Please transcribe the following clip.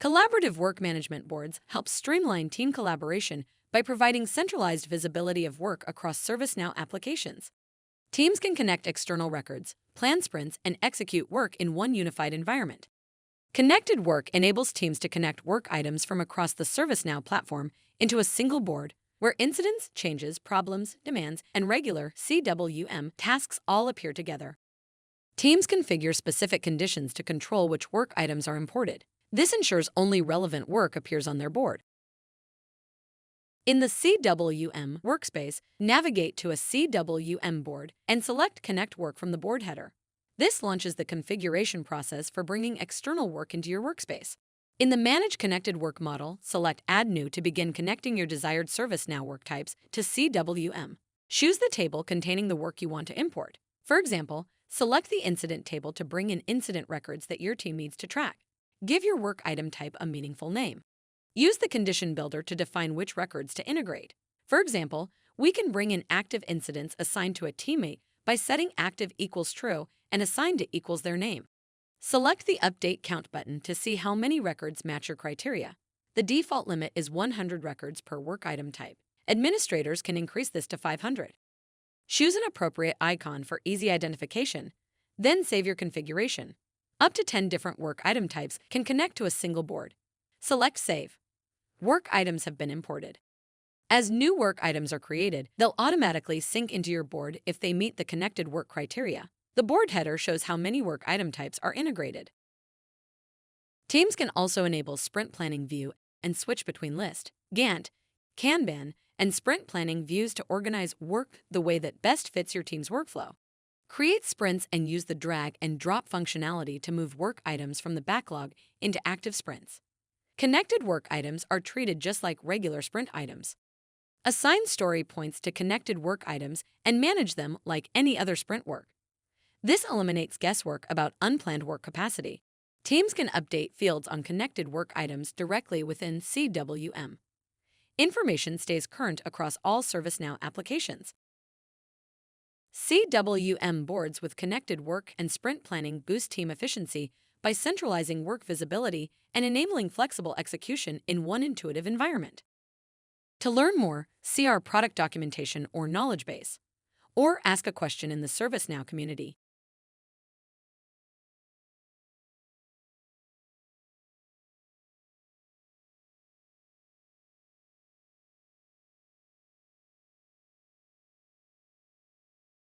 Collaborative work management boards help streamline team collaboration by providing centralized visibility of work across ServiceNow applications. Teams can connect external records, plan sprints, and execute work in one unified environment. Connected work enables teams to connect work items from across the ServiceNow platform into a single board, where incidents, changes, problems, demands, and regular CWM tasks all appear together. Teams configure specific conditions to control which work items are imported. This ensures only relevant work appears on their board. In the CWM workspace, navigate to a CWM board and select Connect Work from the board header. This launches the configuration process for bringing external work into your workspace. In the Manage Connected Work model, select Add New to begin connecting your desired ServiceNow work types to CWM. Choose the table containing the work you want to import. For example, select the Incident table to bring in incident records that your team needs to track. Give your work item type a meaningful name. Use the Condition Builder to define which records to integrate. For example, we can bring in active incidents assigned to a teammate by setting active equals true and assigned to equals their name. Select the Update Count button to see how many records match your criteria. The default limit is 100 records per work item type. Administrators can increase this to 500. Choose an appropriate icon for easy identification, then save your configuration. Up to 10 different work item types can connect to a single board. Select Save. Work items have been imported. As new work items are created, they'll automatically sync into your board if they meet the connected work criteria. The board header shows how many work item types are integrated. Teams can also enable Sprint Planning View and switch between List, Gantt, Kanban, and Sprint Planning views to organize work the way that best fits your team's workflow. Create sprints and use the drag and drop functionality to move work items from the backlog into active sprints. Connected work items are treated just like regular sprint items. Assign story points to connected work items and manage them like any other sprint work. This eliminates guesswork about unplanned work capacity. Teams can update fields on connected work items directly within CWM. Information stays current across all ServiceNow applications. CWM boards with connected work and sprint planning boost team efficiency by centralizing work visibility and enabling flexible execution in one intuitive environment. To learn more, see our product documentation or knowledge base, or ask a question in the ServiceNow community.